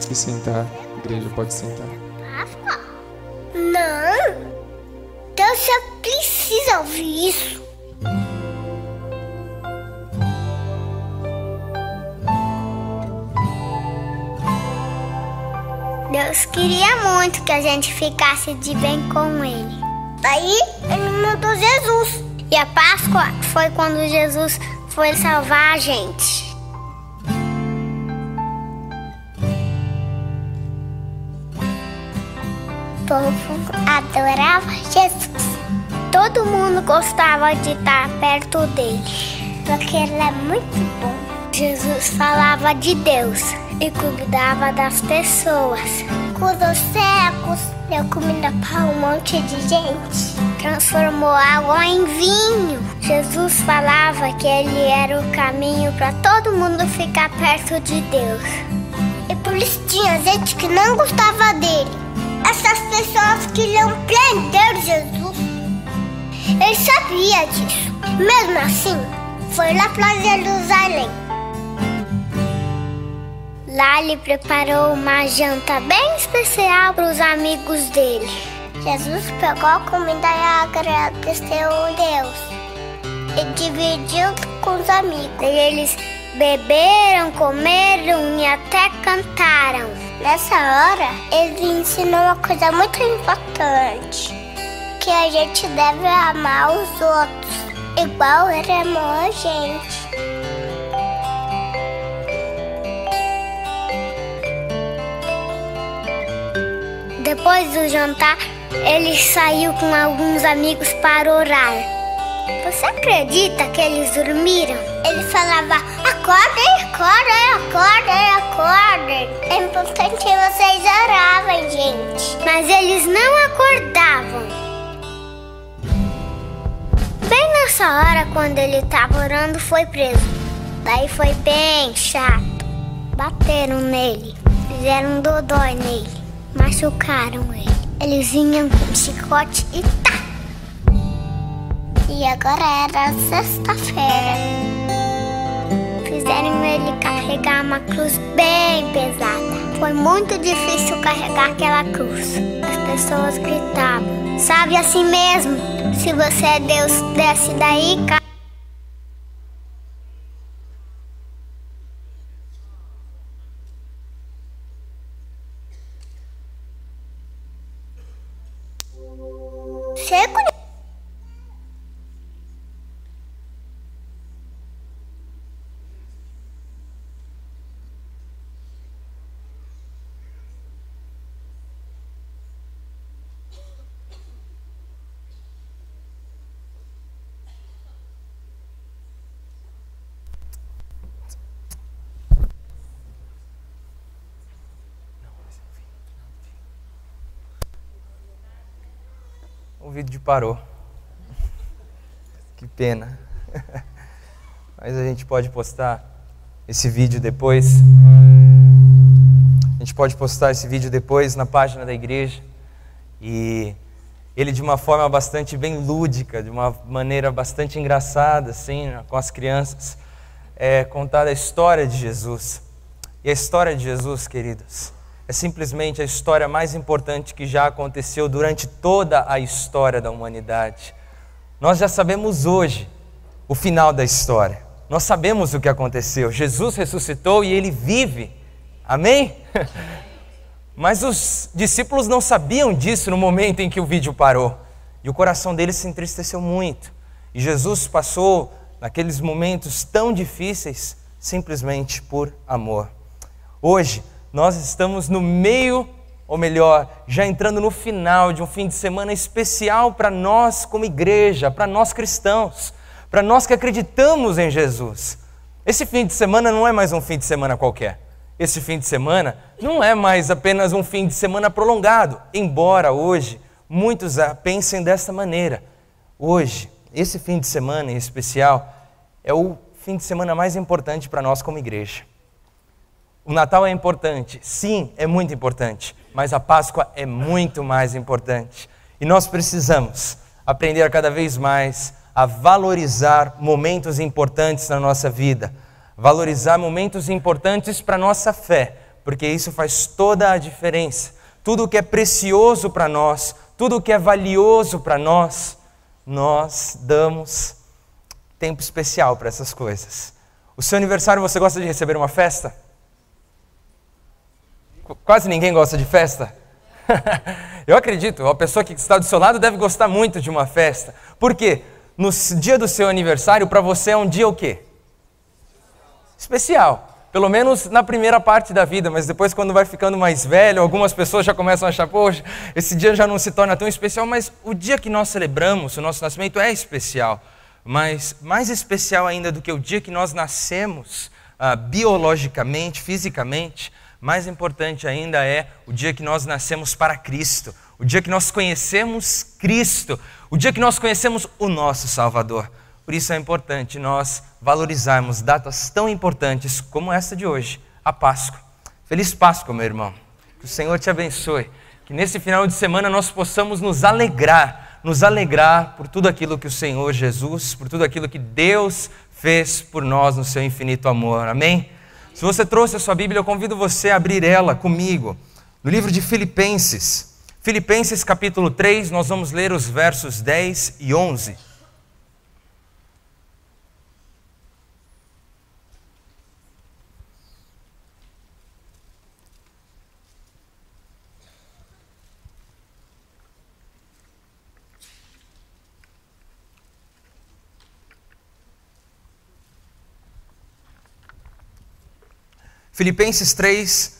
se sentar. A igreja pode sentar. Páscoa? Não! Deus só precisa ouvir isso. Deus queria muito que a gente ficasse de bem com Ele. Daí Ele mandou Jesus. E a Páscoa foi quando Jesus foi salvar a gente. O povo adorava Jesus. Todo mundo gostava de estar perto dele, porque ele é muito bom. Jesus falava de Deus e cuidava das pessoas. Curou cegos, deu comida para um monte de gente. Transformou água em vinho. Jesus falava que ele era o caminho para todo mundo ficar perto de Deus. E por isso tinha gente que não gostava dele. Essas pessoas queriam prender Jesus. Ele sabia disso. Mesmo assim, foi lá para Jerusalém. Lá ele preparou uma janta bem especial para os amigos dele. Jesus pegou a comida e agradeceu a Deus e dividiu com os amigos. E eles beberam, comeram e até cantaram. Nessa hora, ele ensinou uma coisa muito importante, que a gente deve amar os outros, igual ele amou a gente. Depois do jantar, ele saiu com alguns amigos para orar. Você acredita que eles dormiram? Ele falava, acordem, acordem, acordem, acordem. É importante que vocês orarem, gente. Mas eles não acordavam. Bem nessa hora, quando ele estava orando, foi preso. Daí foi bem chato. Bateram nele, fizeram dodói nele, machucaram ele. Eles vinham com chicote e tá! E agora era sexta-feira. Fizeram ele carregar uma cruz bem pesada. Foi muito difícil carregar aquela cruz. As pessoas gritavam, sabe, assim mesmo? Se você é Deus, desce daí, cara. Seco. O vídeo parou. Que pena. Mas a gente pode postar esse vídeo depois. A gente pode postar esse vídeo depois na página da igreja. E ele, de uma forma bastante bem lúdica, de uma maneira bastante engraçada, assim, com as crianças, contada a história de Jesus. E a história de Jesus, queridos, é simplesmente a história mais importante que já aconteceu durante toda a história da humanidade. Nós já sabemos hoje o final da história. Nós sabemos o que aconteceu. Jesus ressuscitou e ele vive. Amém? Mas os discípulos não sabiam disso no momento em que o vídeo parou. E o coração deles se entristeceu muito. E Jesus passou naqueles momentos tão difíceis simplesmente por amor. Hoje, nós estamos no meio, ou melhor, já entrando no final de um fim de semana especial para nós como igreja, para nós cristãos, para nós que acreditamos em Jesus. Esse fim de semana não é mais um fim de semana qualquer. Esse fim de semana não é mais apenas um fim de semana prolongado, embora hoje muitos pensem desta maneira. Hoje, esse fim de semana em especial, é o fim de semana mais importante para nós como igreja. O Natal é importante, sim, é muito importante, mas a Páscoa é muito mais importante. E nós precisamos aprender cada vez mais a valorizar momentos importantes na nossa vida, valorizar momentos importantes para a nossa fé, porque isso faz toda a diferença. Tudo o que é precioso para nós, tudo o que é valioso para nós, nós damos tempo especial para essas coisas. O seu aniversário, você gosta de receber uma festa? Quase ninguém gosta de festa. Eu acredito, a pessoa que está do seu lado deve gostar muito de uma festa. Por quê? No dia do seu aniversário, para você é um dia o quê? Especial. Pelo menos na primeira parte da vida, mas depois quando vai ficando mais velho, algumas pessoas já começam a achar, poxa, esse dia já não se torna tão especial, mas o dia que nós celebramos, o nosso nascimento é especial. Mas mais especial ainda do que o dia que nós nascemos, biologicamente, fisicamente, mais importante ainda é o dia que nós nascemos para Cristo, o dia que nós conhecemos Cristo, o dia que nós conhecemos o nosso Salvador. Por isso é importante nós valorizarmos datas tão importantes como essa de hoje, a Páscoa. Feliz Páscoa, meu irmão. Que o Senhor te abençoe. Que nesse final de semana nós possamos nos alegrar por tudo aquilo que o Senhor Jesus, por tudo aquilo que Deus fez por nós no seu infinito amor. Amém? Se você trouxe a sua Bíblia, eu convido você a abrir ela comigo, no livro de Filipenses. Filipenses capítulo 3, nós vamos ler os versos 10 e 11. Filipenses 3,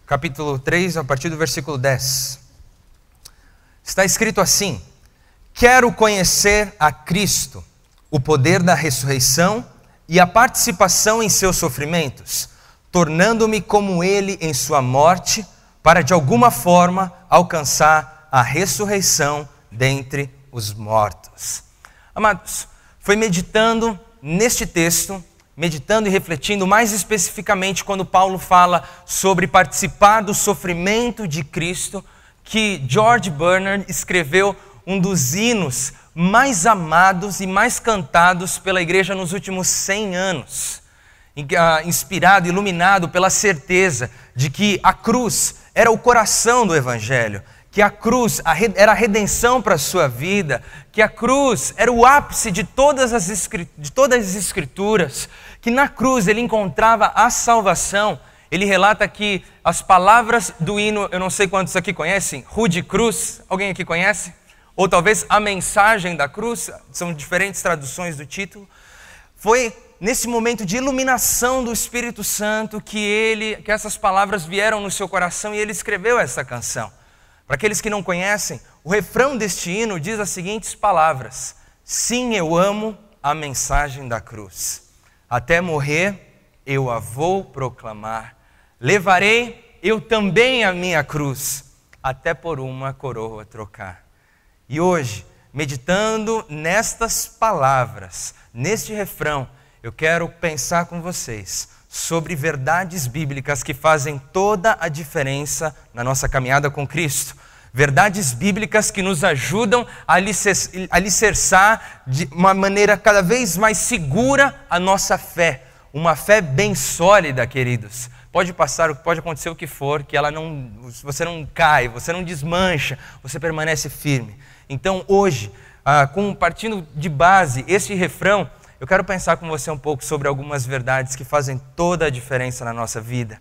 capítulo 3, a partir do versículo 10. Está escrito assim: quero conhecer a Cristo, o poder da ressurreição e a participação em seus sofrimentos, tornando-me como ele em sua morte, para de alguma forma alcançar a ressurreição dentre os mortos. Amados, foi meditando neste texto, meditando e refletindo mais especificamente quando Paulo fala sobre participar do sofrimento de Cristo, que George Bernard escreveu um dos hinos mais amados e mais cantados pela igreja nos últimos 100 anos. Inspirado, iluminado pela certeza de que a cruz era o coração do Evangelho, que a cruz era a redenção para a sua vida, que a cruz era o ápice de todas as Escrituras, que na cruz ele encontrava a salvação. Ele relata que as palavras do hino, eu não sei quantos aqui conhecem, Rude Cruz, alguém aqui conhece? Ou talvez A Mensagem da Cruz, são diferentes traduções do título. Foi nesse momento de iluminação do Espírito Santo que essas palavras vieram no seu coração e ele escreveu essa canção. Para aqueles que não conhecem, o refrão deste hino diz as seguintes palavras: sim, eu amo a mensagem da cruz. Até morrer, eu a vou proclamar. Levarei eu também a minha cruz, até por uma coroa trocar. E hoje, meditando nestas palavras, neste refrão, eu quero pensar com vocês sobre verdades bíblicas que fazem toda a diferença na nossa caminhada com Cristo. Verdades bíblicas que nos ajudam a alicerçar de uma maneira cada vez mais segura a nossa fé. Uma fé bem sólida, queridos. Pode acontecer o que for, que você não cai, você não desmancha, você permanece firme. Então hoje, partindo de base esse refrão, eu quero pensar com você um pouco sobre algumas verdades que fazem toda a diferença na nossa vida.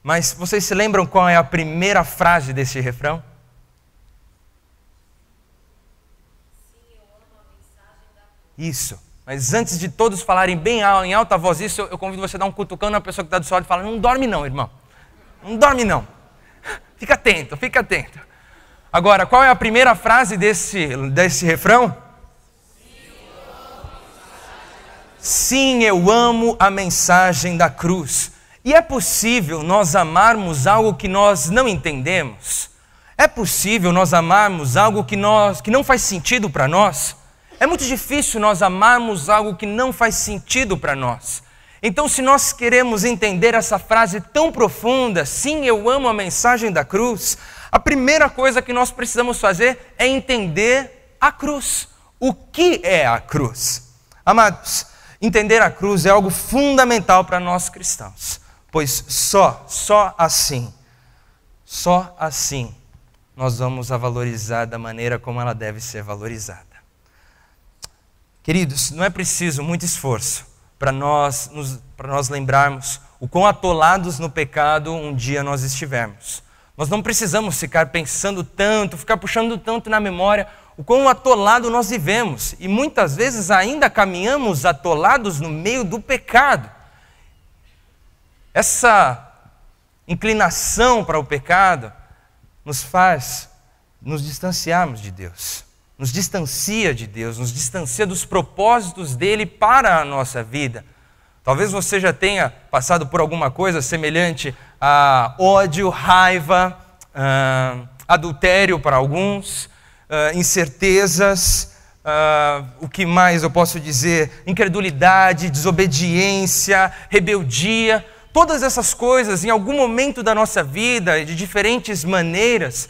Mas vocês se lembram qual é a primeira frase desse refrão? Sim, eu amo a mensagem da cruz. Isso. Mas antes de todos falarem bem em alta voz isso, eu convido você a dar um cutucão na pessoa que está do seu lado e falar: não dorme não, irmão. Não dorme não. Fica atento, fica atento. Agora, qual é a primeira frase desse refrão? Sim, eu amo a mensagem da cruz. E é possível nós amarmos algo que nós não entendemos? É possível nós amarmos algo que não faz sentido para nós? É muito difícil nós amarmos algo que não faz sentido para nós. Então, se nós queremos entender essa frase tão profunda, sim, eu amo a mensagem da cruz, a primeira coisa que nós precisamos fazer é entender a cruz. O que é a cruz? Amados, entender a cruz é algo fundamental para nós cristãos. pois só assim nós vamos a valorizar da maneira como ela deve ser valorizada. Queridos, não é preciso muito esforço para nós lembrarmos o quão atolados no pecado um dia nós estivermos. Nós não precisamos ficar pensando tanto, ficar puxando tanto na memória o quão atolado nós vivemos. E muitas vezes ainda caminhamos atolados no meio do pecado. Essa inclinação para o pecado nos faz nos distanciarmos de Deus. Nos distancia de Deus, nos distancia dos propósitos dele para a nossa vida. Talvez você já tenha passado por alguma coisa semelhante a ódio, raiva, adultério para alguns, incertezas, o que mais eu posso dizer? Incredulidade, desobediência, rebeldia. Todas essas coisas, em algum momento da nossa vida, de diferentes maneiras,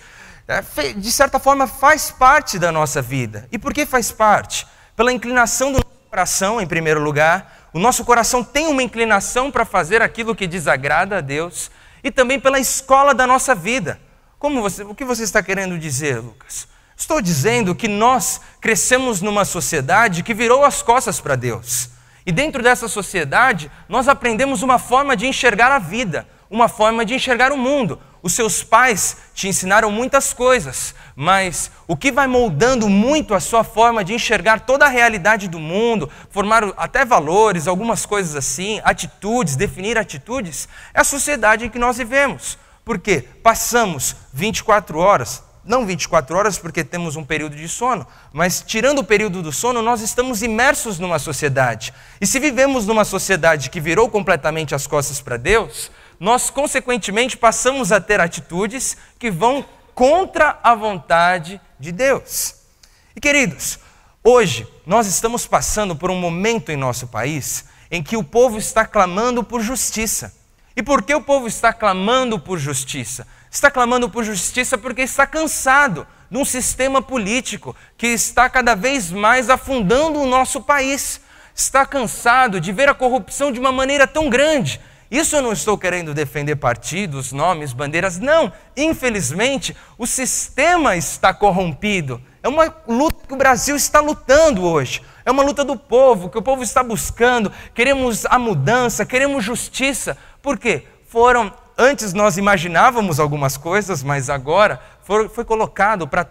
de certa forma faz parte da nossa vida. E por que faz parte? Pela inclinação do nosso coração, em primeiro lugar. O nosso coração tem uma inclinação para fazer aquilo que desagrada a Deus. E também pela escola da nossa vida. O que você está querendo dizer, Lucas? Estou dizendo que nós crescemos numa sociedade que virou as costas para Deus. E dentro dessa sociedade, nós aprendemos uma forma de enxergar a vida, uma forma de enxergar o mundo. Os seus pais te ensinaram muitas coisas, mas o que vai moldando muito a sua forma de enxergar toda a realidade do mundo, formar até valores, algumas coisas assim, atitudes, definir atitudes, é a sociedade em que nós vivemos. Por quê? Passamos 24 horas, não 24 horas porque temos um período de sono, mas tirando o período do sono, nós estamos imersos numa sociedade. E se vivemos numa sociedade que virou completamente as costas para Deus, nós, consequentemente, passamos a ter atitudes que vão contra a vontade de Deus. E, queridos, hoje nós estamos passando por um momento em nosso país em que o povo está clamando por justiça. E por que o povo está clamando por justiça? Está clamando por justiça porque está cansado de um sistema político que está cada vez mais afundando o nosso país. Está cansado de ver a corrupção de uma maneira tão grande. Isso eu não estou querendo defender partidos, nomes, bandeiras, não. Infelizmente, o sistema está corrompido. É uma luta que o Brasil está lutando hoje. É uma luta do povo, que o povo está buscando. Queremos a mudança, queremos justiça. Por quê? Antes nós imaginávamos algumas coisas, mas agora foi colocado para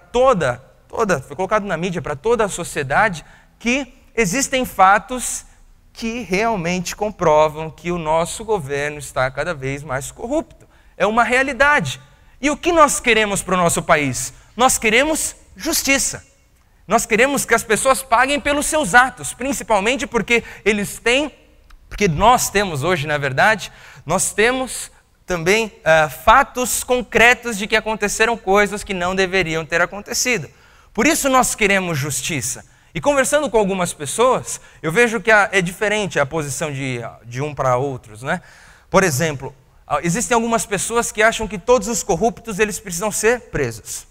foi colocado na mídia para toda a sociedade que existem fatos que realmente comprovam que o nosso governo está cada vez mais corrupto. É uma realidade. E o que nós queremos para o nosso país? Nós queremos justiça. Nós queremos que as pessoas paguem pelos seus atos, principalmente porque nós temos hoje, na verdade, nós temos também fatos concretos de que aconteceram coisas que não deveriam ter acontecido. Por isso nós queremos justiça. E conversando com algumas pessoas, eu vejo que é diferente a posição de um para outros, né? Por exemplo, existem algumas pessoas que acham que todos os corruptos eles precisam ser presos.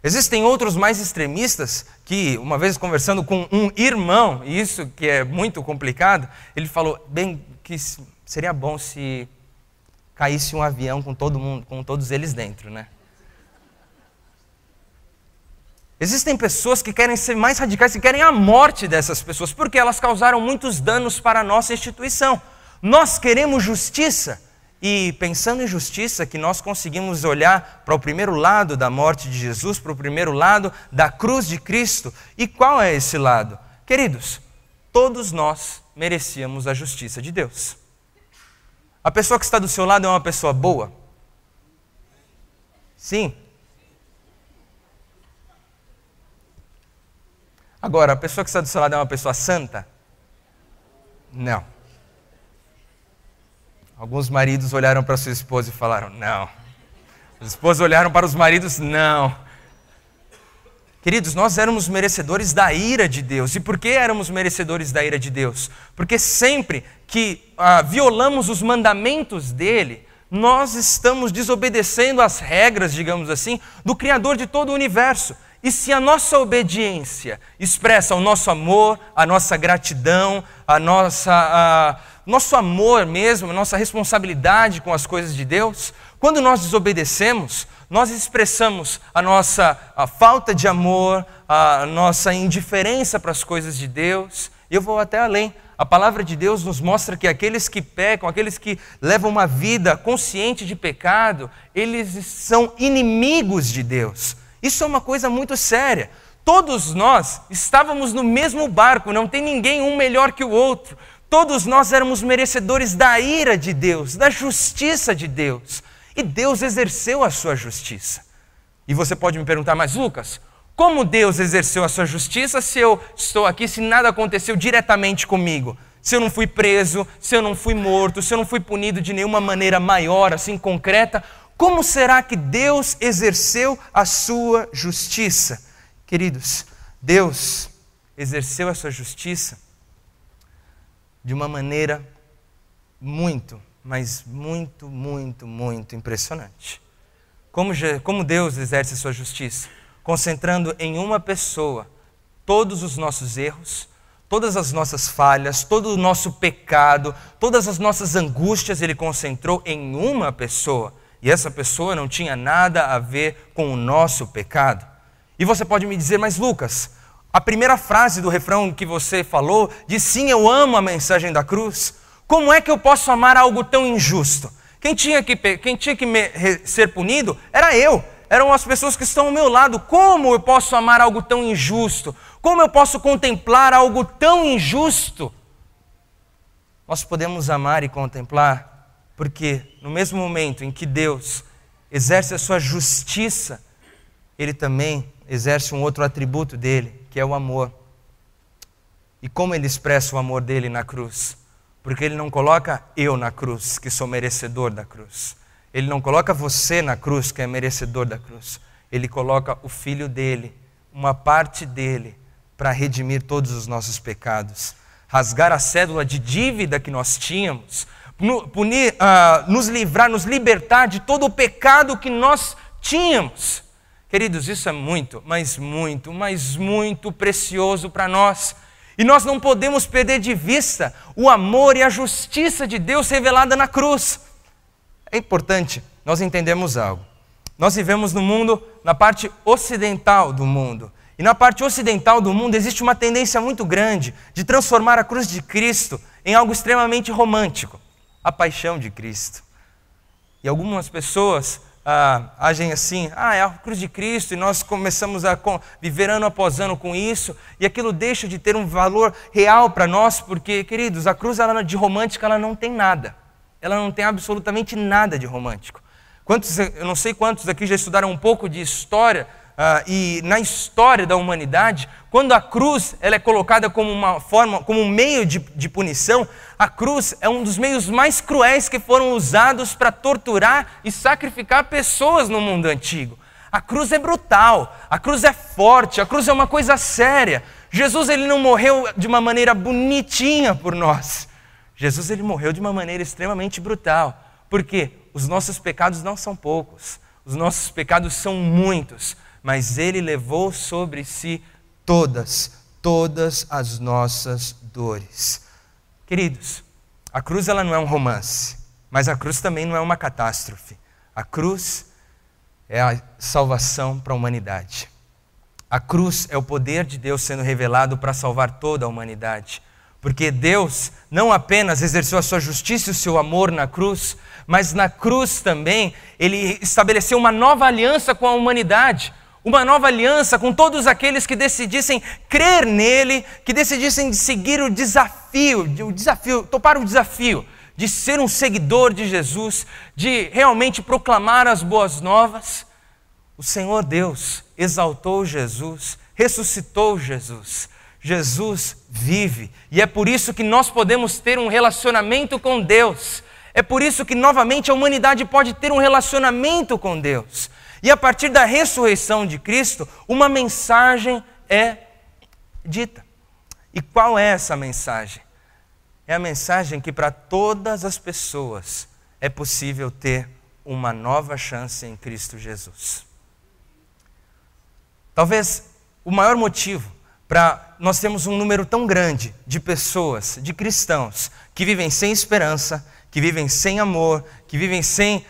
Existem outros mais extremistas que, uma vez conversando com um irmão, e isso que é muito complicado, ele falou, bem, que seria bom se caísse um avião com todo mundo, com todos eles dentro, né? Existem pessoas que querem ser mais radicais, que querem a morte dessas pessoas, porque elas causaram muitos danos para a nossa instituição. Nós queremos justiça, e pensando em justiça, que nós conseguimos olhar para o primeiro lado da morte de Jesus, para o primeiro lado da cruz de Cristo. E qual é esse lado? Queridos, todos nós merecíamos a justiça de Deus. A pessoa que está do seu lado é uma pessoa boa? Sim. Agora, a pessoa que está do seu lado é uma pessoa santa? Não. Alguns maridos olharam para sua esposa e falaram, não. As esposas olharam para os maridos, não. Queridos, nós éramos merecedores da ira de Deus. E por que éramos merecedores da ira de Deus? Porque sempre que violamos os mandamentos dele, nós estamos desobedecendo às regras, digamos assim, do Criador de todo o universo. E se a nossa obediência expressa o nosso amor, a nossa gratidão, a nossa nosso amor mesmo, a nossa responsabilidade com as coisas de Deus, quando nós desobedecemos, nós expressamos a falta de amor, a nossa indiferença para as coisas de Deus. Eu vou até além. A palavra de Deus nos mostra que aqueles que pecam, aqueles que levam uma vida consciente de pecado, eles são inimigos de Deus. Isso é uma coisa muito séria. Todos nós estávamos no mesmo barco, não tem ninguém um melhor que o outro. Todos nós éramos merecedores da ira de Deus, da justiça de Deus. E Deus exerceu a sua justiça. E você pode me perguntar, mas Lucas, como Deus exerceu a sua justiça se eu estou aqui, se nada aconteceu diretamente comigo? Se eu não fui preso, se eu não fui morto, se eu não fui punido de nenhuma maneira maior, assim, concreta, como será que Deus exerceu a sua justiça? Queridos, Deus exerceu a sua justiça de uma maneira muito, mas muito, muito, muito impressionante. Como Deus exerce a sua justiça? Concentrando em uma pessoa todos os nossos erros, todas as nossas falhas, todo o nosso pecado, todas as nossas angústias, Ele concentrou em uma pessoa. E essa pessoa não tinha nada a ver com o nosso pecado. E você pode me dizer, mas Lucas, a primeira frase do refrão que você falou diz, sim, eu amo a mensagem da cruz. Como é que eu posso amar algo tão injusto? Quem tinha que ser punido era eu. Eram as pessoas que estão ao meu lado. Como eu posso amar algo tão injusto? Como eu posso contemplar algo tão injusto? Nós podemos amar e contemplar porque no mesmo momento em que Deus exerce a sua justiça, Ele também exerce um outro atributo dele, que é o amor. E como Ele expressa o amor dele na cruz? Porque Ele não coloca eu na cruz, que sou merecedor da cruz. Ele não coloca você na cruz, que é merecedor da cruz. Ele coloca o Filho dele, uma parte dele, para redimir todos os nossos pecados. Rasgar a cédula de dívida que nós tínhamos, nos livrar, nos libertar de todo o pecado que nós tínhamos. Queridos, isso é muito, mas muito, mas muito precioso para nós. E nós não podemos perder de vista o amor e a justiça de Deus revelada na cruz. É importante nós entendermos algo. Nós vivemos no mundo, na parte ocidental do mundo. E na parte ocidental do mundo existe uma tendência muito grande de transformar a cruz de Cristo em algo extremamente romântico. A paixão de Cristo. E algumas pessoas agem assim, é a cruz de Cristo, e nós começamos a viver ano após ano com isso, e aquilo deixa de ter um valor real para nós, porque, queridos, a cruz de romântica ela não tem nada. Ela não tem absolutamente nada de romântico. Eu não sei quantos aqui já estudaram um pouco de história, e na história da humanidade, quando a cruz ela é colocada como uma forma, como um meio de punição, a cruz é um dos meios mais cruéis que foram usados para torturar e sacrificar pessoas no mundo antigo. A cruz é brutal, a cruz é forte, a cruz é uma coisa séria. Jesus ele não morreu de uma maneira bonitinha por nós. Jesus ele morreu de uma maneira extremamente brutal, porque os nossos pecados não são poucos, os nossos pecados são muitos, mas Ele levou sobre si todas as nossas dores. Queridos, a cruz ela não é um romance, mas a cruz também não é uma catástrofe. A cruz é a salvação para a humanidade. A cruz é o poder de Deus sendo revelado para salvar toda a humanidade. Porque Deus não apenas exerceu a sua justiça e o seu amor na cruz, mas na cruz também Ele estabeleceu uma nova aliança com a humanidade. Uma nova aliança com todos aqueles que decidissem crer nele, que decidissem seguir topar o desafio de ser um seguidor de Jesus, de realmente proclamar as boas novas. O Senhor Deus exaltou Jesus, ressuscitou Jesus. Jesus vive e é por isso que nós podemos ter um relacionamento com Deus. É por isso que novamente a humanidade pode ter um relacionamento com Deus. E a partir da ressurreição de Cristo, uma mensagem é dita. E qual é essa mensagem? É a mensagem que para todas as pessoas é possível ter uma nova chance em Cristo Jesus. Talvez o maior motivo Nós temos um número tão grande de pessoas, de cristãos, que vivem sem esperança, que vivem sem amor, que vivem sem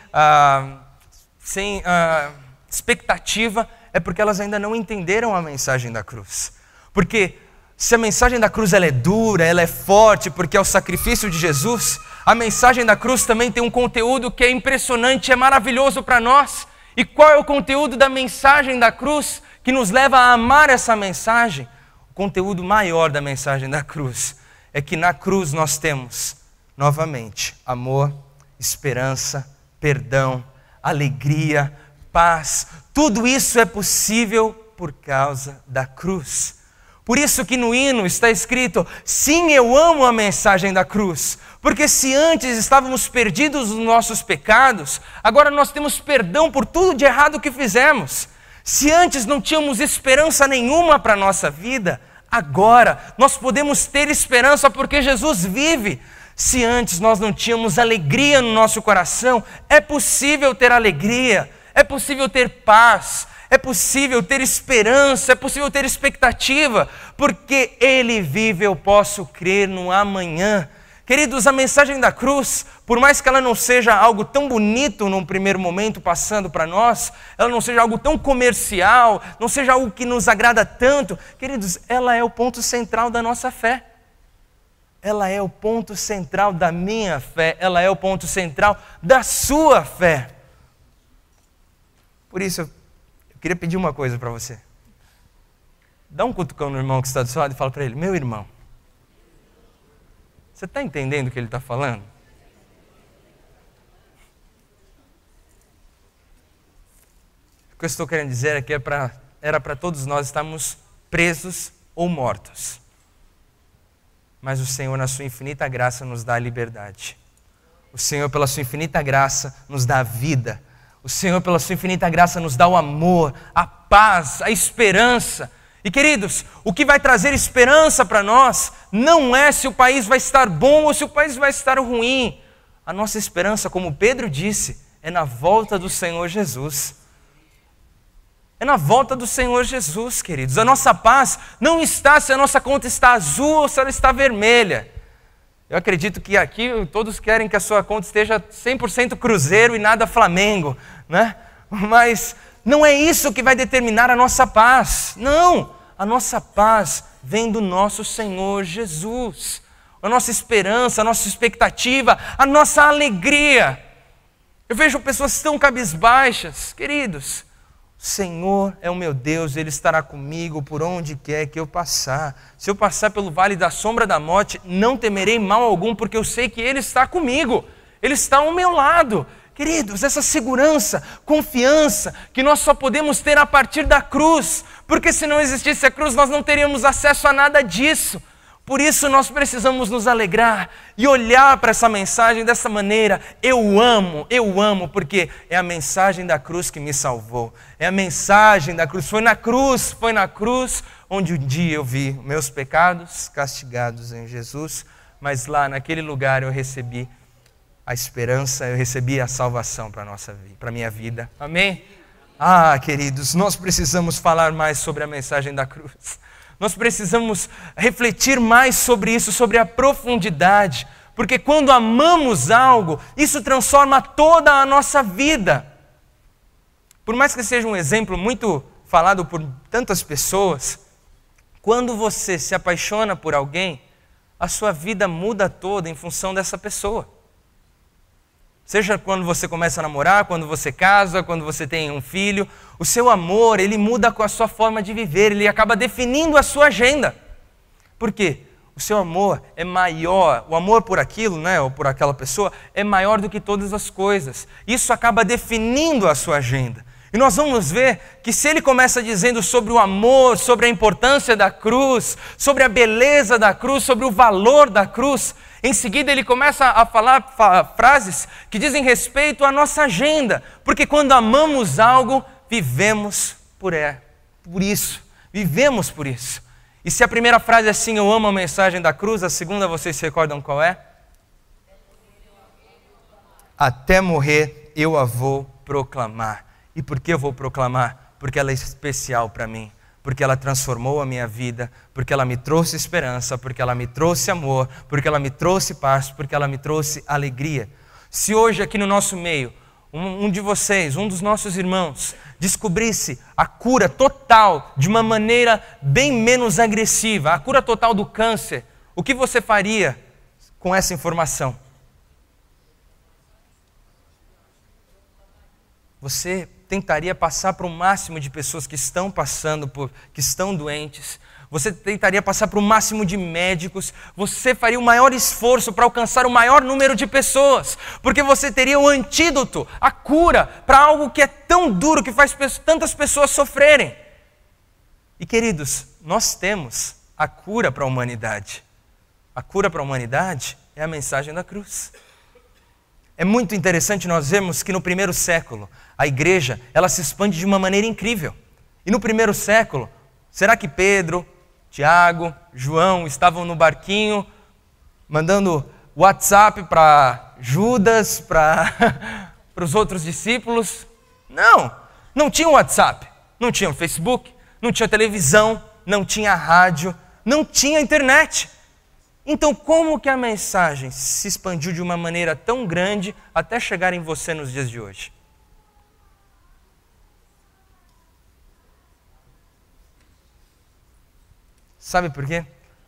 expectativa, é porque elas ainda não entenderam a mensagem da cruz. Porque se a mensagem da cruz ela é dura, ela é forte, porque é o sacrifício de Jesus, a mensagem da cruz também tem um conteúdo que é impressionante, é maravilhoso para nós. E qual é o conteúdo da mensagem da cruz que nos leva a amar essa mensagem? O conteúdo maior da mensagem da cruz é que na cruz nós temos, novamente, amor, esperança, perdão, alegria, paz. Tudo isso é possível por causa da cruz. Por isso que no hino está escrito: sim, eu amo a mensagem da cruz. Porque se antes estávamos perdidos nos nossos pecados, agora nós temos perdão por tudo de errado que fizemos. Se antes não tínhamos esperança nenhuma para a nossa vida, agora nós podemos ter esperança porque Jesus vive. Se antes nós não tínhamos alegria no nosso coração, é possível ter alegria, é possível ter paz, é possível ter esperança, é possível ter expectativa, porque Ele vive, eu posso crer no amanhã. Queridos, a mensagem da cruz, por mais que ela não seja algo tão bonito num primeiro momento passando para nós, ela não seja algo tão comercial, não seja algo que nos agrada tanto, queridos, ela é o ponto central da nossa fé. Ela é o ponto central da minha fé, ela é o ponto central da sua fé. Por isso, eu queria pedir uma coisa para você. Dá um cutucão no irmão que está do seu lado e fala para ele: meu irmão, você está entendendo o que ele está falando? O que eu estou querendo dizer é que era para todos nós estarmos presos ou mortos. Mas o Senhor, na sua infinita graça, nos dá a liberdade. O Senhor, pela sua infinita graça, nos dá a vida. O Senhor, pela sua infinita graça, nos dá o amor, a paz, a esperança. E queridos, o que vai trazer esperança para nós não é se o país vai estar bom ou se o país vai estar ruim. A nossa esperança, como Pedro disse, é na volta do Senhor Jesus. É na volta do Senhor Jesus, queridos. A nossa paz não está se a nossa conta está azul ou se ela está vermelha. Eu acredito que aqui todos querem que a sua conta esteja 100% Cruzeiro e nada Flamengo, né? Mas não é isso que vai determinar a nossa paz. Não! A nossa paz vem do nosso Senhor Jesus. A nossa esperança, a nossa expectativa, a nossa alegria. Eu vejo pessoas tão cabisbaixas. Queridos, o Senhor é o meu Deus, Ele estará comigo por onde quer que eu passar. Se eu passar pelo vale da sombra da morte, não temerei mal algum, porque eu sei que Ele está comigo. Ele está ao meu lado. Queridos, essa segurança, confiança que nós só podemos ter a partir da cruz, porque se não existisse a cruz nós não teríamos acesso a nada disso. Por isso nós precisamos nos alegrar e olhar para essa mensagem dessa maneira. Eu amo, porque é a mensagem da cruz que me salvou. É a mensagem da cruz, foi na cruz onde um dia eu vi meus pecados castigados em Jesus, mas lá naquele lugar eu recebi a esperança, eu recebi a salvação para a minha vida. Amém? Ah, queridos, nós precisamos falar mais sobre a mensagem da cruz. Nós precisamos refletir mais sobre isso, sobre a profundidade. Porque quando amamos algo, isso transforma toda a nossa vida. Por mais que seja um exemplo muito falado por tantas pessoas, quando você se apaixona por alguém, a sua vida muda toda em função dessa pessoa. Seja quando você começa a namorar, quando você casa, quando você tem um filho, o seu amor, ele muda com a sua forma de viver, ele acaba definindo a sua agenda. Por quê? O seu amor é maior, o amor por aquilo, né, ou por aquela pessoa, é maior do que todas as coisas. Isso acaba definindo a sua agenda. E nós vamos ver que se ele começa dizendo sobre o amor, sobre a importância da cruz, sobre a beleza da cruz, sobre o valor da cruz, em seguida ele começa a falar frases que dizem respeito à nossa agenda. Porque quando amamos algo, vivemos por isso. Vivemos por isso. E se a primeira frase é assim, eu amo a mensagem da cruz, a segunda vocês se recordam qual é? Até morrer eu a vou proclamar. E por que eu vou proclamar? Porque ela é especial para mim. porque ela transformou a minha vida, porque ela me trouxe esperança, porque ela me trouxe amor, porque ela me trouxe paz, porque ela me trouxe alegria. Se hoje aqui no nosso meio, um de vocês, um dos nossos irmãos, descobrisse a cura total de uma maneira bem menos agressiva, a cura total do câncer, o que você faria com essa informação? Você tentaria passar para o máximo de pessoas que estão passando que estão doentes. Você tentaria passar para o máximo de médicos. Você faria o maior esforço para alcançar o maior número de pessoas. Porque você teria o antídoto, a cura para algo que é tão duro, que faz tantas pessoas sofrerem. E queridos, nós temos a cura para a humanidade. A cura para a humanidade é a mensagem da cruz. É muito interessante nós vermos que no primeiro século, a igreja, ela se expande de uma maneira incrível. E no primeiro século, será que Pedro, Tiago, João estavam no barquinho, mandando WhatsApp para Judas, para os outros discípulos? Não, não tinha WhatsApp, não tinha Facebook, não tinha televisão, não tinha rádio, não tinha internet. Então, como que a mensagem se expandiu de uma maneira tão grande até chegar em você nos dias de hoje? Sabe por quê?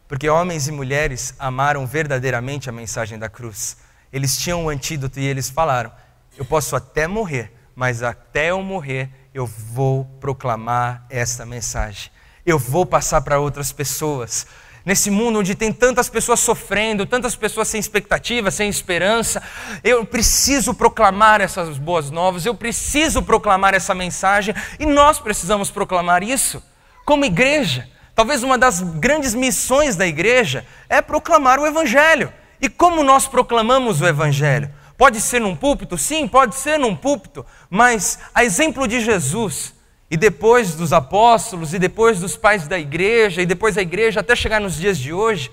Porque homens e mulheres amaram verdadeiramente a mensagem da cruz. Eles tinham um antídoto e eles falaram: eu posso até morrer, mas até eu morrer eu vou proclamar essa mensagem. Eu vou passar para outras pessoas. Nesse mundo onde tem tantas pessoas sofrendo, tantas pessoas sem expectativa, sem esperança, eu preciso proclamar essas boas novas, eu preciso proclamar essa mensagem, e nós precisamos proclamar isso como igreja. Talvez uma das grandes missões da igreja é proclamar o Evangelho. E como nós proclamamos o Evangelho? Pode ser num púlpito? Sim, pode ser num púlpito, mas a exemplo de Jesus, e depois dos apóstolos, e depois dos pais da igreja, e depois da igreja até chegar nos dias de hoje,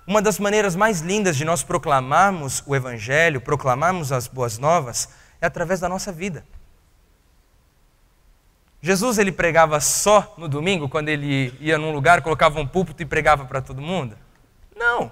uma das maneiras mais lindas de nós proclamarmos o Evangelho, proclamarmos as boas novas, é através da nossa vida. Jesus, ele pregava só no domingo, quando ele ia num lugar, colocava um púlpito e pregava para todo mundo? Não.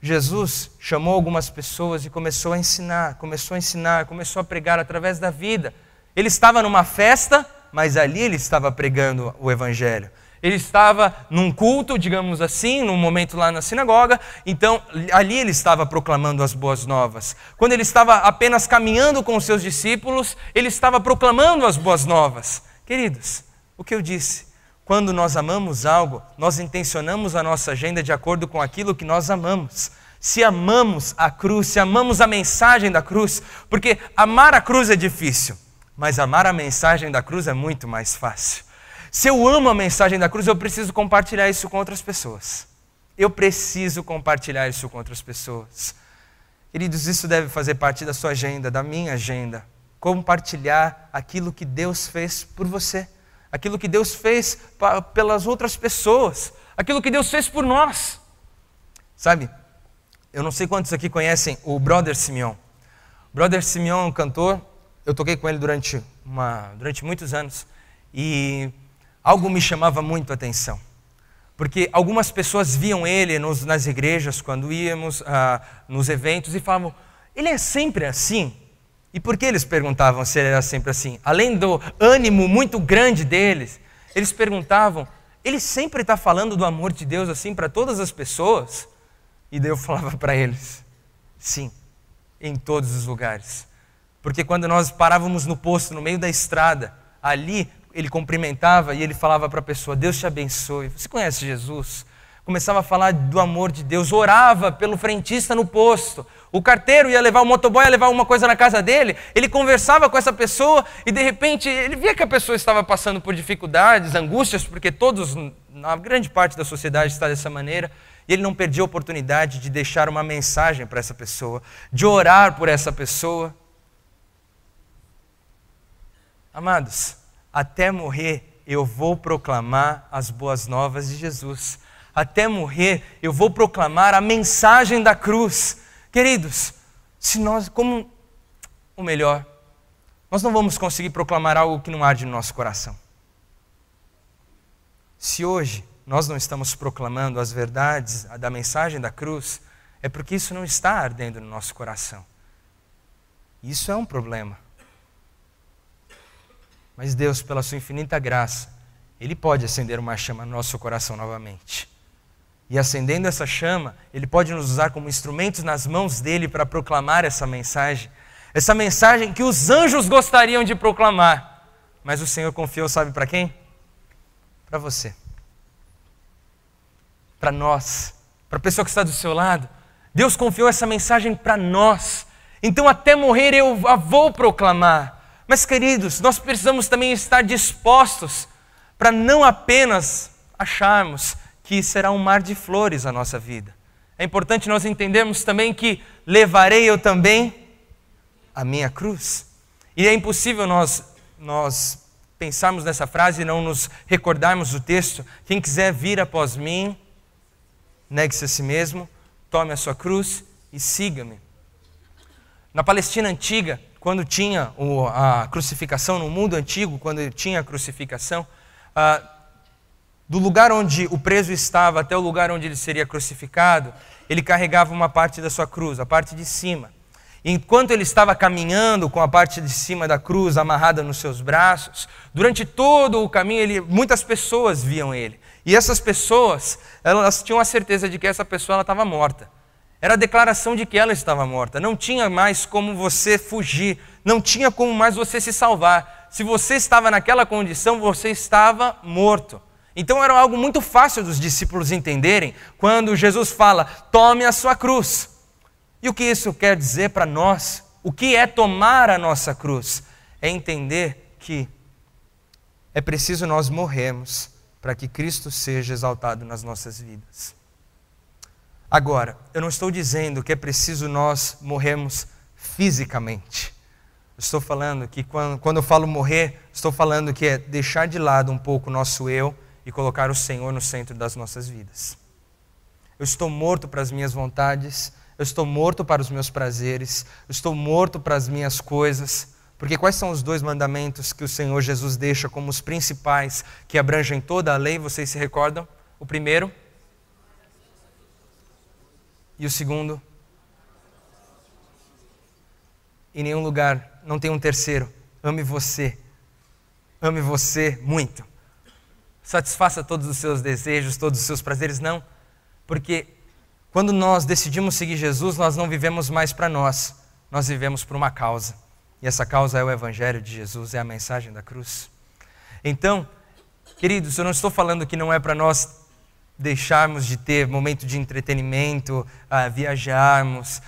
Jesus chamou algumas pessoas e começou a ensinar, começou a pregar através da vida. Ele estava numa festa, mas ali ele estava pregando o Evangelho. Ele estava num culto, digamos assim, num momento lá na sinagoga, então ali ele estava proclamando as boas novas. Quando ele estava apenas caminhando com os seus discípulos, ele estava proclamando as boas novas. Queridos, o que eu disse? Quando nós amamos algo, nós intencionamos a nossa agenda de acordo com aquilo que nós amamos. Se amamos a cruz, se amamos a mensagem da cruz, porque amar a cruz é difícil, mas amar a mensagem da cruz é muito mais fácil. Se eu amo a mensagem da cruz, eu preciso compartilhar isso com outras pessoas. Eu preciso compartilhar isso com outras pessoas. Queridos, isso deve fazer parte da sua agenda, da minha agenda. Compartilhar aquilo que Deus fez por você. Aquilo que Deus fez pelas outras pessoas. Aquilo que Deus fez por nós. Sabe, eu não sei quantos aqui conhecem o Brother Simeon. O Brother Simeon é um cantor. Eu toquei com ele durante muitos anos e algo me chamava muito a atenção. Porque algumas pessoas viam ele nas igrejas, quando íamos nos eventos, e falavam: ele é sempre assim? E por que eles perguntavam se ele era sempre assim? Além do ânimo muito grande deles, eles perguntavam: ele sempre está falando do amor de Deus assim para todas as pessoas? E daí eu falava para eles: sim, em todos os lugares. Porque quando nós parávamos no posto, no meio da estrada, ali ele cumprimentava e ele falava para a pessoa: Deus te abençoe. Você conhece Jesus? Começava a falar do amor de Deus, orava pelo frentista no posto. O carteiro ia levar, o motoboy ia levar alguma coisa na casa dele, ele conversava com essa pessoa e de repente ele via que a pessoa estava passando por dificuldades, angústias, porque todos, na grande parte da sociedade está dessa maneira, e ele não perdia a oportunidade de deixar uma mensagem para essa pessoa, de orar por essa pessoa. Amados, até morrer eu vou proclamar as boas novas de Jesus. Até morrer eu vou proclamar a mensagem da cruz. Queridos, se nós, nós não vamos conseguir proclamar algo que não arde no nosso coração. Se hoje nós não estamos proclamando as verdades da mensagem da cruz, é porque isso não está ardendo no nosso coração. Isso é um problema. Mas Deus, pela sua infinita graça, Ele pode acender uma chama no nosso coração novamente. E acendendo essa chama, Ele pode nos usar como instrumentos nas mãos dEle para proclamar essa mensagem que os anjos gostariam de proclamar. Mas o Senhor confiou, sabe para quem? Para você. Para nós. Para a pessoa que está do seu lado. Deus confiou essa mensagem para nós. Então até morrer eu a vou proclamar. Mas queridos, nós precisamos também estar dispostos para não apenas acharmos que será um mar de flores a nossa vida. É importante nós entendermos também que levarei eu também a minha cruz. E é impossível nós pensarmos nessa frase e não nos recordarmos do texto. Quem quiser vir após mim, negue-se a si mesmo, tome a sua cruz e siga-me. Na Palestina antiga, quando tinha a crucificação, no mundo antigo, quando tinha a crucificação, do lugar onde o preso estava até o lugar onde ele seria crucificado, ele carregava uma parte da sua cruz, a parte de cima. E enquanto ele estava caminhando com a parte de cima da cruz amarrada nos seus braços, durante todo o caminho muitas pessoas viam ele. E essas pessoas, elas tinham a certeza de que essa pessoa estava morta. Era a declaração de que ela estava morta. Não tinha mais como você fugir. Não tinha como mais você se salvar. Se você estava naquela condição, você estava morto. Então era algo muito fácil dos discípulos entenderem quando Jesus fala, tome a sua cruz. E o que isso quer dizer para nós? O que é tomar a nossa cruz? É entender que é preciso nós morrermos para que Cristo seja exaltado nas nossas vidas. Agora, eu não estou dizendo que é preciso nós morrermos fisicamente. Eu estou falando que quando eu falo morrer, estou falando que é deixar de lado um pouco o nosso eu e colocar o Senhor no centro das nossas vidas. Eu estou morto para as minhas vontades, eu estou morto para os meus prazeres, eu estou morto para as minhas coisas. Porque quais são os 2 mandamentos que o Senhor Jesus deixa como os principais, que abrangem toda a lei? Vocês se recordam? O primeiro? E o segundo? Em nenhum lugar, não tem um terceiro. Ame você. Ame você muito. Satisfaça todos os seus desejos, todos os seus prazeres. Não. Porque quando nós decidimos seguir Jesus, nós não vivemos mais para nós. Nós vivemos por uma causa. E essa causa é o Evangelho de Jesus, é a mensagem da cruz. Então, queridos, eu não estou falando que não é para nós deixarmos de ter momento de entretenimento, viajarmos.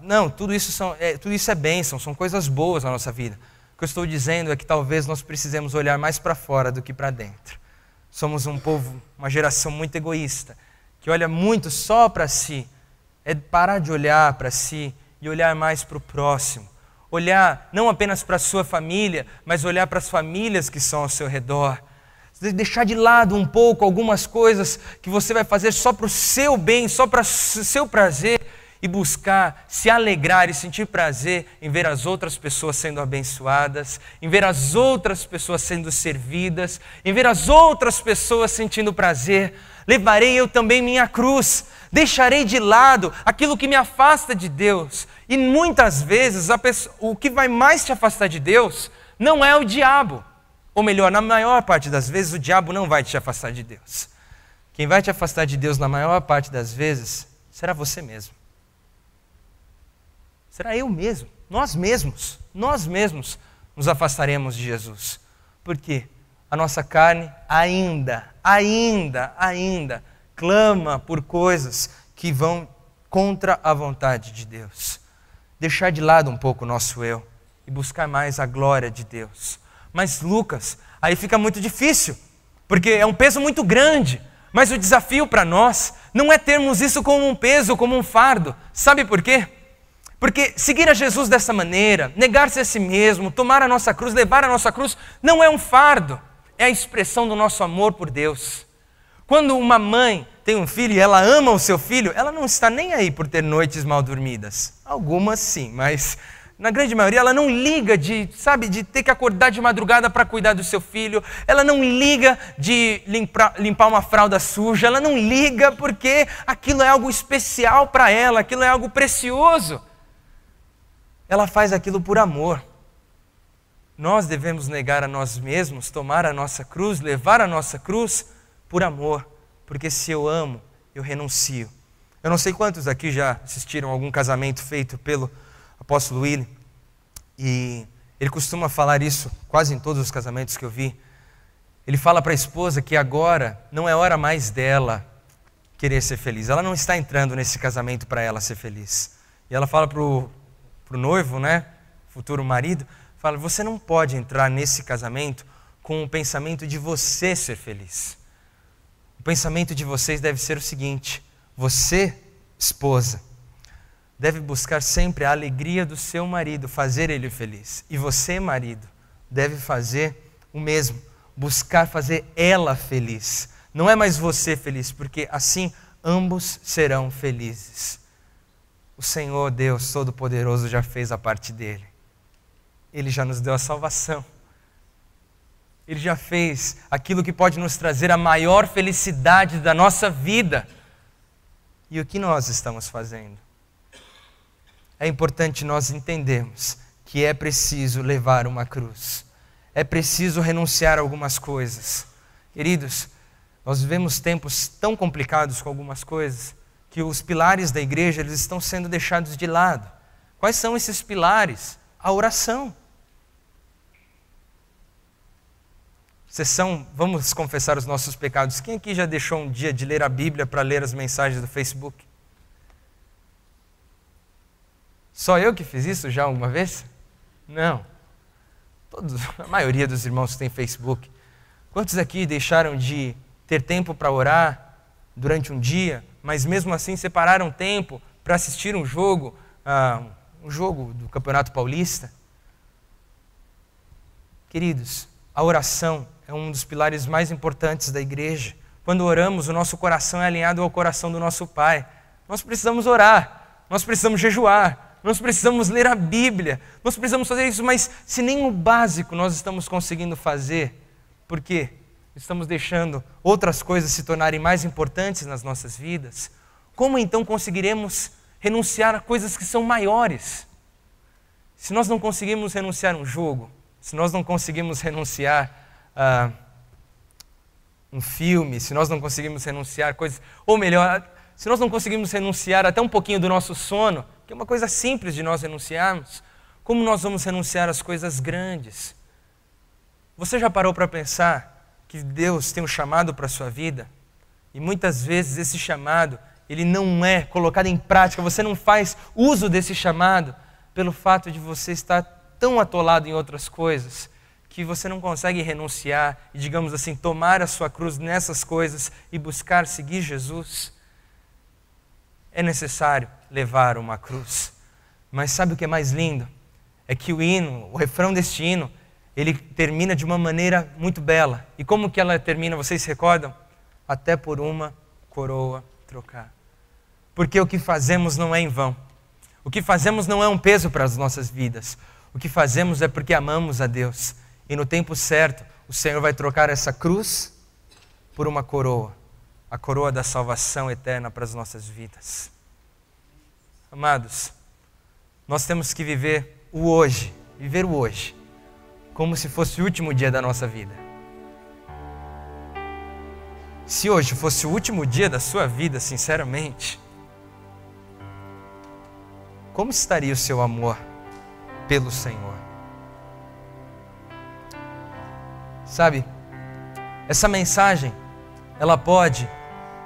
Não, tudo isso é bênção, são coisas boas na nossa vida. O que eu estou dizendo é que talvez nós precisemos olhar mais para fora do que para dentro. Somos um povo, uma geração muito egoísta, que olha muito só para si. É parar de olhar para si e olhar mais para o próximo. Olhar não apenas para a sua família, mas olhar para as famílias que são ao seu redor. Deixar de lado um pouco algumas coisas que você vai fazer só para o seu bem, só para o seu prazer, e buscar se alegrar e sentir prazer em ver as outras pessoas sendo abençoadas, em ver as outras pessoas sendo servidas, em ver as outras pessoas sentindo prazer. Levarei eu também minha cruz, deixarei de lado aquilo que me afasta de Deus. E muitas vezes o que vai mais te afastar de Deus não é o diabo. Ou melhor, na maior parte das vezes o diabo não vai te afastar de Deus. Quem vai te afastar de Deus na maior parte das vezes será você mesmo. Será eu mesmo, nós mesmos nos afastaremos de Jesus. Por quê? A nossa carne ainda clama por coisas que vão contra a vontade de Deus. Deixar de lado um pouco o nosso eu e buscar mais a glória de Deus. Mas Lucas, aí fica muito difícil, porque é um peso muito grande. Mas o desafio para nós não é termos isso como um peso, como um fardo. Sabe por quê? Porque seguir a Jesus dessa maneira, negar-se a si mesmo, tomar a nossa cruz, levar a nossa cruz, não é um fardo, é a expressão do nosso amor por Deus. Quando uma mãe tem um filho e ela ama o seu filho, ela não está nem aí por ter noites mal dormidas. Algumas sim, mas na grande maioria, ela não liga de ter que acordar de madrugada para cuidar do seu filho, ela não liga de limpar uma fralda suja, ela não liga porque aquilo é algo especial para ela, aquilo é algo precioso. Ela faz aquilo por amor. Nós devemos negar a nós mesmos, tomar a nossa cruz, levar a nossa cruz por amor, porque se eu amo, eu renuncio. Eu não sei quantos aqui já assistiram a algum casamento feito pelo apóstolo Willy, e ele costuma falar isso quase em todos os casamentos que eu vi. Ele fala para a esposa que agora não é hora mais dela querer ser feliz. Ela não está entrando nesse casamento para ela ser feliz. E ela fala para o noivo, né, futuro marido, fala, você não pode entrar nesse casamento com o pensamento de você ser feliz. O pensamento de vocês deve ser o seguinte: você, esposa, deve buscar sempre a alegria do seu marido, fazer ele feliz. E você, marido, deve fazer o mesmo, buscar fazer ela feliz. Não é mais você feliz, porque assim ambos serão felizes. O Senhor Deus Todo-Poderoso já fez a parte dele. Ele já nos deu a salvação. Ele já fez aquilo que pode nos trazer a maior felicidade da nossa vida. E o que nós estamos fazendo? É importante nós entendermos que é preciso levar uma cruz. É preciso renunciar a algumas coisas. Queridos, nós vivemos tempos tão complicados com algumas coisas que os pilares da igreja eles estão sendo deixados de lado. Quais são esses pilares? A oração. Vamos confessar os nossos pecados. Quem aqui já deixou um dia de ler a Bíblia para ler as mensagens do Facebook? Só eu que fiz isso já alguma vez? Não. A maioria dos irmãos que tem Facebook. Quantos aqui deixaram de ter tempo para orar durante um dia, mas mesmo assim separaram tempo para assistir um jogo do Campeonato Paulista? Queridos, a oração é um dos pilares mais importantes da igreja. Quando oramos, o nosso coração é alinhado ao coração do nosso Pai. Nós precisamos orar, nós precisamos jejuar, nós precisamos ler a Bíblia, nós precisamos fazer isso, mas se nem o básico nós estamos conseguindo fazer, por quê? Estamos deixando outras coisas se tornarem mais importantes nas nossas vidas. Como então conseguiremos renunciar a coisas que são maiores? Se nós não conseguimos renunciar a um jogo, se nós não conseguimos renunciar a um filme, se nós não conseguimos renunciar a coisas, ou melhor, se nós não conseguimos renunciar até um pouquinho do nosso sono, que é uma coisa simples de nós renunciarmos, como nós vamos renunciar às coisas grandes? Você já parou para pensar que Deus tem um chamado para a sua vida? E muitas vezes esse chamado, ele não é colocado em prática, você não faz uso desse chamado pelo fato de você estar tão atolado em outras coisas que você não consegue renunciar e, digamos assim, tomar a sua cruz nessas coisas e buscar seguir Jesus. É necessário levar uma cruz. Mas sabe o que é mais lindo? É que o refrão deste hino, ele termina de uma maneira muito bela. E como que ela termina, vocês se recordam? Até por uma coroa trocar. Porque o que fazemos não é em vão. O que fazemos não é um peso para as nossas vidas. O que fazemos é porque amamos a Deus. E no tempo certo, o Senhor vai trocar essa cruz por uma coroa. A coroa da salvação eterna para as nossas vidas. Amados, nós temos que viver o hoje, como se fosse o último dia da nossa vida. Se hoje fosse o último dia da sua vida, sinceramente, como estaria o seu amor pelo Senhor? Sabe, essa mensagem, ela pode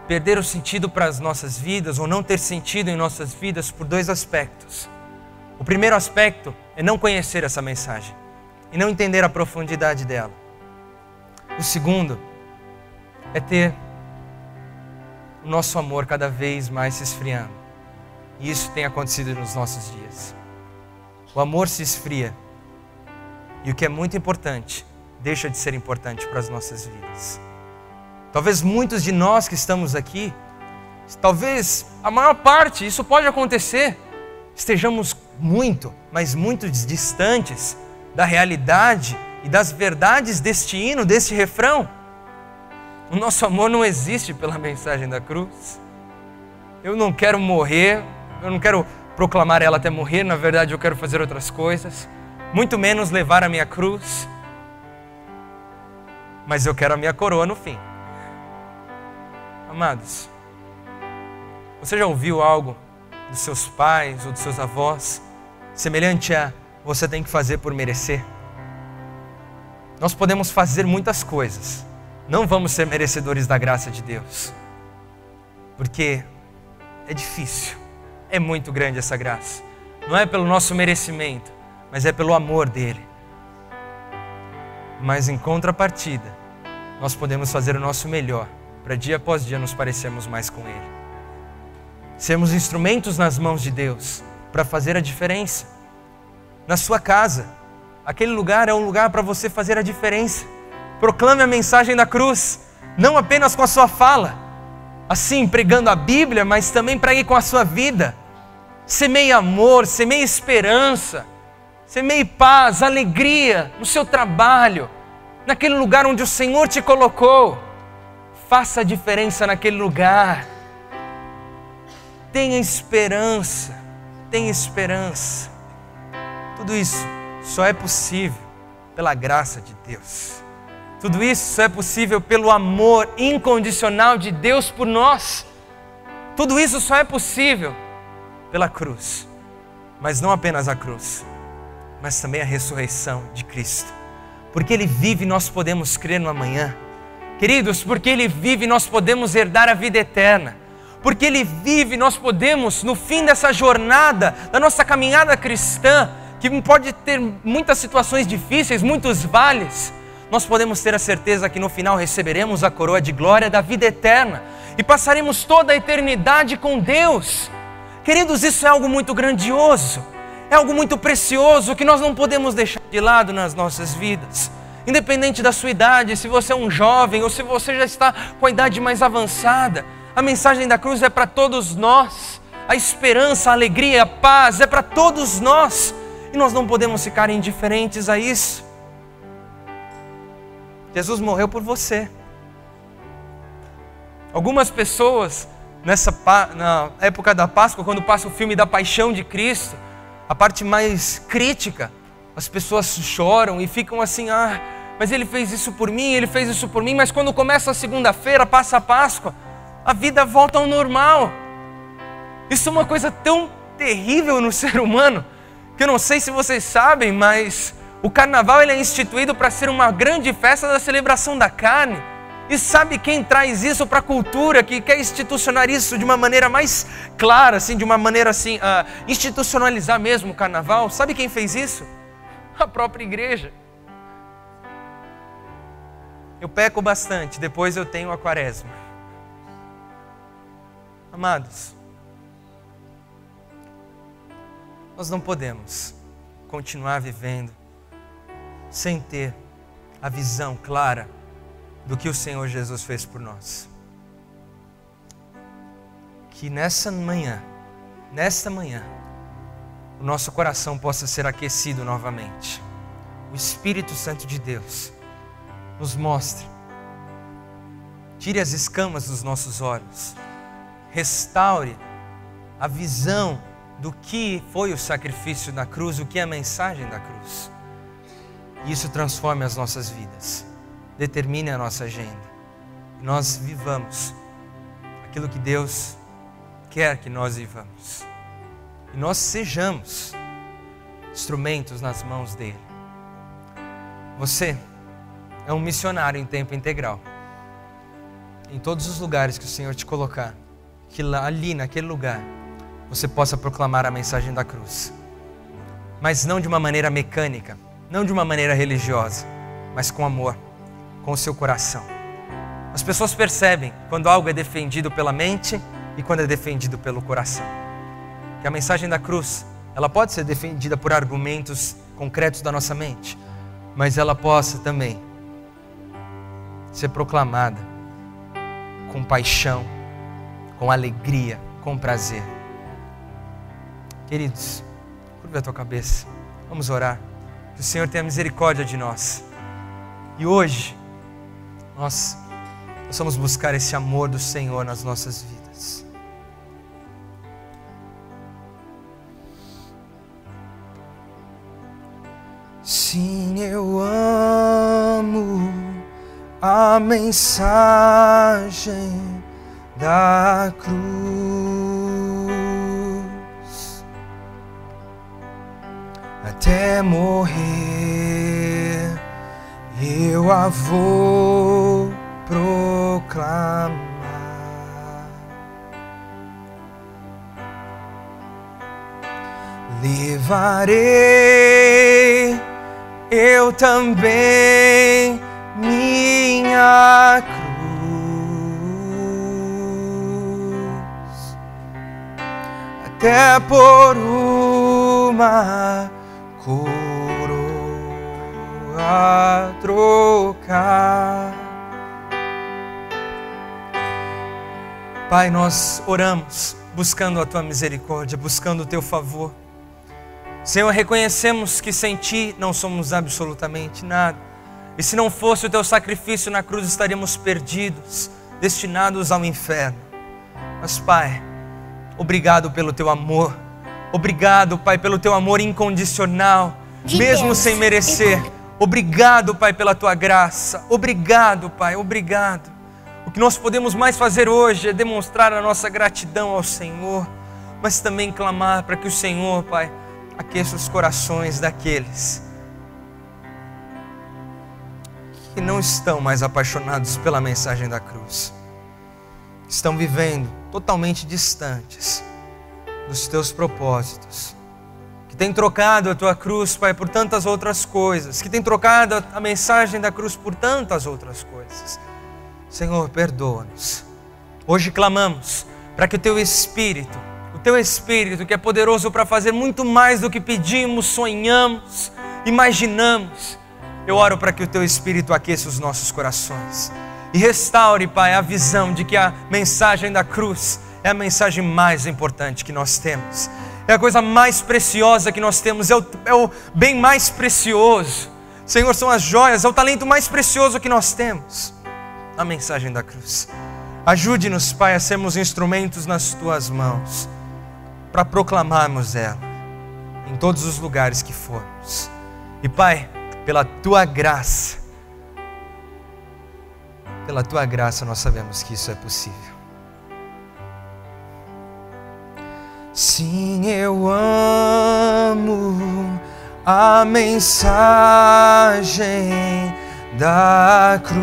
perder o sentido para as nossas vidas ou não ter sentido em nossas vidas por dois aspectos. O primeiro aspecto é não conhecer essa mensagem e não entender a profundidade dela. O segundo é ter o nosso amor cada vez mais se esfriando. E isso tem acontecido nos nossos dias. O amor se esfria. E o que é muito importante, deixa de ser importante para as nossas vidas. Talvez muitos de nós que estamos aqui, talvez a maior parte, isso pode acontecer, estejamos muito, mas muito distantes da realidade e das verdades deste hino, deste refrão. O nosso amor não existe pela mensagem da cruz. Eu não quero morrer, eu não quero proclamar ela até morrer, na verdade eu quero fazer outras coisas, muito menos levar a minha cruz, mas eu quero a minha coroa no fim. Amados, você já ouviu algo dos seus pais ou dos seus avós semelhante a você tem que fazer por merecer? Nós podemos fazer muitas coisas, não vamos ser merecedores da graça de Deus, porque é difícil, é muito grande essa graça. Não é pelo nosso merecimento, mas é pelo amor dele. Mas em contrapartida, nós podemos fazer o nosso melhor para dia após dia nos parecermos mais com ele. Sermos instrumentos nas mãos de Deus para fazer a diferença. Na sua casa, aquele lugar é um lugar para você fazer a diferença. Proclame a mensagem da cruz, não apenas com a sua fala, assim pregando a Bíblia, mas também pregue com a sua vida. Semeie amor, semeie esperança, semeie paz, alegria no seu trabalho, naquele lugar onde o Senhor te colocou. Faça a diferença naquele lugar. Tenha esperança, tenha esperança. Tudo isso só é possível pela graça de Deus. Tudo isso só é possível pelo amor incondicional de Deus por nós. Tudo isso só é possível pela cruz. Mas não apenas a cruz, mas também a ressurreição de Cristo. Porque Ele vive, nós podemos crer no amanhã. Queridos, porque Ele vive, nós podemos herdar a vida eterna. Porque Ele vive, nós podemos, no fim dessa jornada, da nossa caminhada cristã, que pode ter muitas situações difíceis, muitos vales, nós podemos ter a certeza que no final receberemos a coroa de glória da vida eterna e passaremos toda a eternidade com Deus. Queridos, isso é algo muito grandioso, é algo muito precioso que nós não podemos deixar de lado nas nossas vidas. Independente da sua idade, se você é um jovem ou se você já está com a idade mais avançada, a mensagem da cruz é para todos nós. A esperança, a alegria, a paz é para todos nós. E nós não podemos ficar indiferentes a isso. Jesus morreu por você. Algumas pessoas, na época da Páscoa, quando passa o filme da Paixão de Cristo, a parte mais crítica, as pessoas choram e ficam assim, mas Ele fez isso por mim, Ele fez isso por mim. Mas quando começa a segunda-feira, passa a Páscoa, a vida volta ao normal. Isso é uma coisa tão terrível no ser humano, que eu não sei se vocês sabem, mas o carnaval ele é instituído para ser uma grande festa da celebração da carne. E sabe quem traz isso para a cultura, que quer institucionar isso de uma maneira mais clara, assim, de uma maneira assim, institucionalizar mesmo o carnaval? Sabe quem fez isso? A própria igreja. Eu peco bastante, depois eu tenho a quaresma. Amados, nós não podemos continuar vivendo sem ter a visão clara do que o Senhor Jesus fez por nós. Que nesta manhã, o nosso coração possa ser aquecido novamente. O Espírito Santo de Deus nos mostre, tire as escamas dos nossos olhos, restaure a visão do que foi o sacrifício da cruz, o que é a mensagem da cruz. E isso transforme as nossas vidas, determine a nossa agenda, e nós vivamos aquilo que Deus quer que nós vivamos, e nós sejamos instrumentos nas mãos dEle. Você é um missionário em tempo integral. Em todos os lugares que o Senhor te colocar, que ali naquele lugar você possa proclamar a mensagem da cruz, mas não de uma maneira mecânica, não de uma maneira religiosa, mas com amor, com o seu coração. As pessoas percebem quando algo é defendido pela mente e quando é defendido pelo coração. Que a mensagem da cruz, ela pode ser defendida por argumentos concretos da nossa mente, mas ela possa também ser proclamada com paixão, com alegria, com prazer. Queridos, curva a tua cabeça. Vamos orar. Que o Senhor tenha misericórdia de nós. E hoje, nós possamos buscar esse amor do Senhor nas nossas vidas. Sim, eu amo a mensagem da cruz. Até morrer eu a vou proclamar. Levarei eu também minha cruz, até por uma coroa trocar. Pai, nós oramos buscando a Tua misericórdia, buscando o Teu favor. Senhor, reconhecemos que sem Ti não somos absolutamente nada. E se não fosse o Teu sacrifício na cruz, estaríamos perdidos, destinados ao inferno. Mas, Pai, obrigado pelo Teu amor. Obrigado, Pai, pelo Teu amor incondicional, mesmo sem merecer. Obrigado, Pai, pela Tua graça. Obrigado, Pai, obrigado. O que nós podemos mais fazer hoje é demonstrar a nossa gratidão ao Senhor, mas também clamar para que o Senhor, Pai, aqueça os corações daqueles que não estão mais apaixonados pela mensagem da cruz. Estão vivendo totalmente distantes dos Teus propósitos. Que têm trocado a Tua cruz, Pai, por tantas outras coisas. Que têm trocado a mensagem da cruz por tantas outras coisas. Senhor, perdoa-nos. Hoje clamamos para que o Teu Espírito que é poderoso para fazer muito mais do que pedimos, sonhamos, imaginamos. Eu oro para que o Teu Espírito aqueça os nossos corações e restaure, Pai, a visão de que a mensagem da cruz é a mensagem mais importante que nós temos. É a coisa mais preciosa que nós temos, é o bem mais precioso. Senhor, são as joias, é o talento mais precioso que nós temos, a mensagem da cruz. Ajude-nos, Pai, a sermos instrumentos nas Tuas mãos, para proclamarmos ela em todos os lugares que formos. E, Pai, pela Tua graça nós sabemos que isso é possível. Sim, eu amo a mensagem da cruz,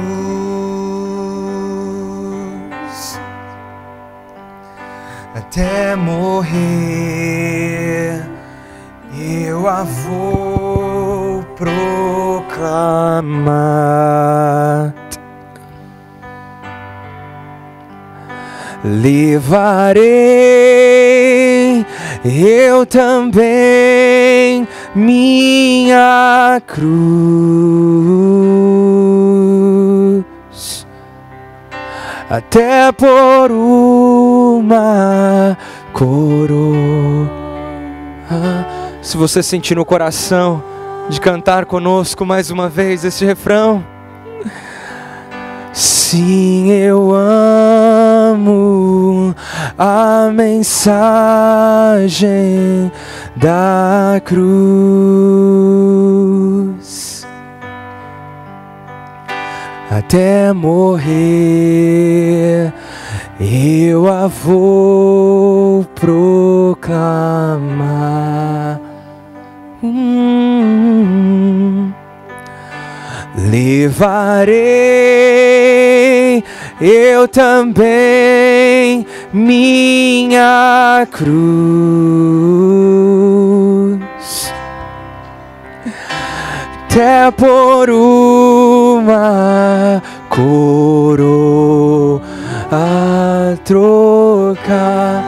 até morrer eu a vou proclamar. Levarei eu também minha cruz, até por uma coroa. Se você sentir no coração de cantar conosco mais uma vez esse refrão. Sim, eu amo a mensagem da cruz, até morrer eu a vou proclamar. Levarei eu também minha cruz, até por uma coroa a trocar.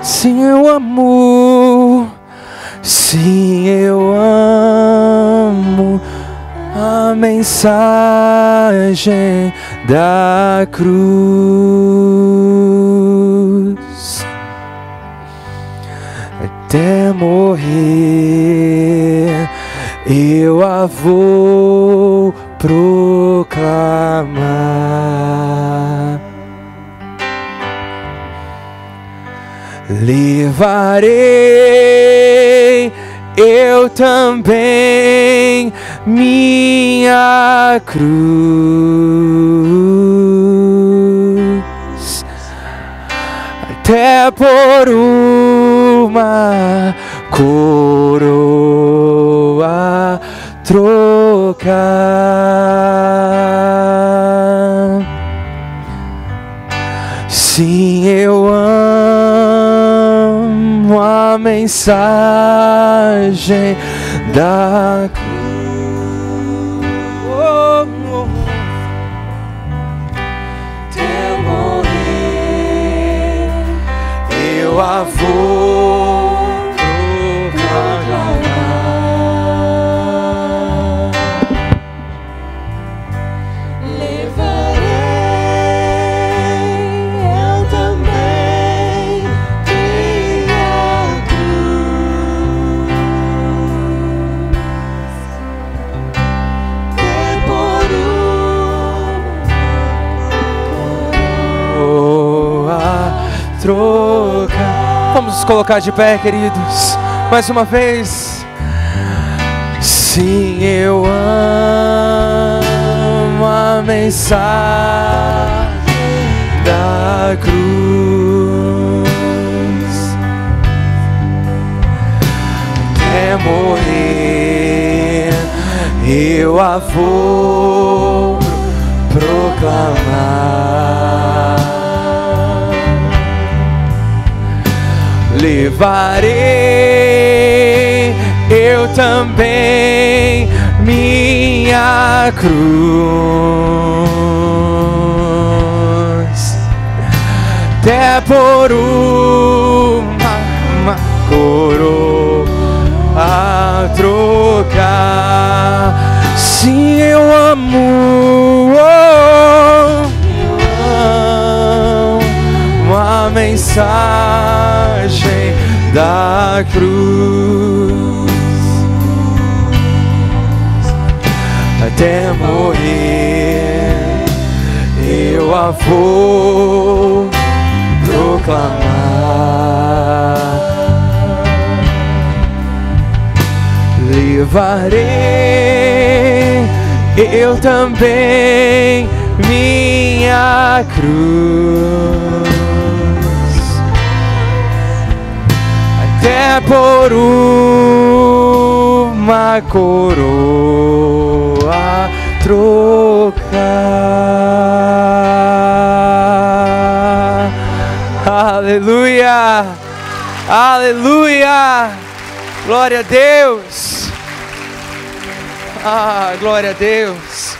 Sim, eu amo. Sim, eu amo a mensagem da cruz, até morrer, eu a vou proclamar. Levarei eu também minha cruz, até por uma coroa trocar. Sim, eu amo a mensagem da cruz. Até morrer, eu a vou proclamar. Vamos nos colocar de pé, queridos, mais uma vez. Sim, eu amo a mensagem da cruz, até morrer eu a vou proclamar. Levarei eu também minha cruz, até por uma coroa a trocar. Sim, eu amo a mensagem da cruz, até morrer eu a vou proclamar. Levarei eu também minha cruz, até por uma coroa trocar. Aleluia, aleluia, glória a Deus, glória a Deus.